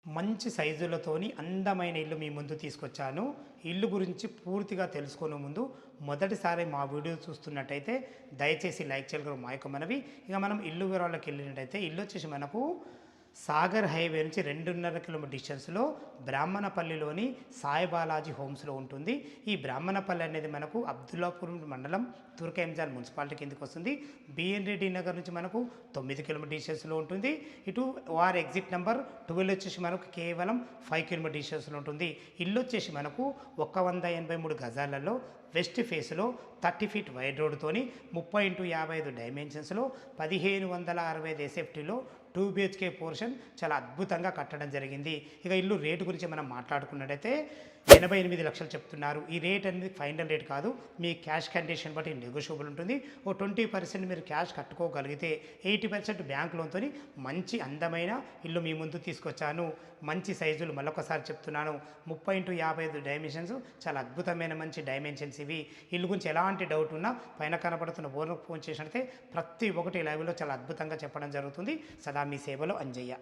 మంచి సైజులతోని అందమైన ఇల్లు మీ ముందు తీసుకొచ్చాను. ఇల్లు గురించి పూర్తిగా తెలుసుకునే ముందు మొదటిసారి మా వీడియో చూస్తున్నట్టయితే దయచేసి లైక్ చేయగలరు మా యొక్క మనవి. ఇక మనం ఇల్లు వివరాల్లోకి వెళ్ళినట్టయితే ఇల్లు వచ్చేసి మనకు సాగర్ హైవే నుంచి 2.5 కిలోమీటర్ డిస్టెన్స్లో బ్రాహ్మణపల్లిలోని సాయి బాలాజీ హోమ్స్లో ఉంటుంది. ఈ బ్రాహ్మణపల్లి అనేది మనకు అబ్దుల్లాపూర్ మండలం తుర్కయంజాన్ మున్సిపాలిటీ కిందకి వస్తుంది. బిఎన్ రెడ్డి నగర్ నుంచి మనకు 9 కిలోమీటర్ డిస్టెన్స్లో ఉంటుంది. ఇటు వార్ ఎగ్జిట్ నెంబర్ 12 వచ్చేసి మనకు కేవలం 5 కిలోమీటర్ డిస్టెన్స్లో ఉంటుంది. ఇల్లు వచ్చేసి మనకు 183 గజాలలో వెస్ట్ ఫేస్లో 30 ఫీట్ వైడ్ రోడ్తోని 30x55 డైమెన్షన్స్లో 1565 ఎస్ఎఫ్టీలో 2 BHK పోర్షన్ చాలా అద్భుతంగా కట్టడం జరిగింది. ఇక ఇల్లు రేటు గురించి మనం మాట్లాడుకున్నట్టయితే 88 లక్షలు చెప్తున్నారు. ఈ రేట్ అనేది ఫైనల్ రేట్ కాదు, మీ క్యాష్ కండిషన్ బట్టి నెగోషియబుల్ ఉంటుంది. ఓ 20% మీరు క్యాష్ కట్టుకోగలిగితే 80% బ్యాంక్ లోన్తో మంచి అందమైన ఇల్లు మీ ముందు తీసుకొచ్చాను. మంచి సైజులు మళ్ళొకసారి చెప్తున్నాను, 30x55 డైమెన్షన్స్, చాలా అద్భుతమైన మంచి డైమెన్షన్స్ ఇవి. ఇల్లు గురించి ఎలాంటి డౌట్ ఉన్నా పైన కనబడుతున్న ఓనర్కి ఫోన్ చేసినట్లయితే ప్రతి ఒక్కటి లైవ్లో చాలా అద్భుతంగా చెప్పడం జరుగుతుంది. సదా మీ సేవలో అంజయ్య.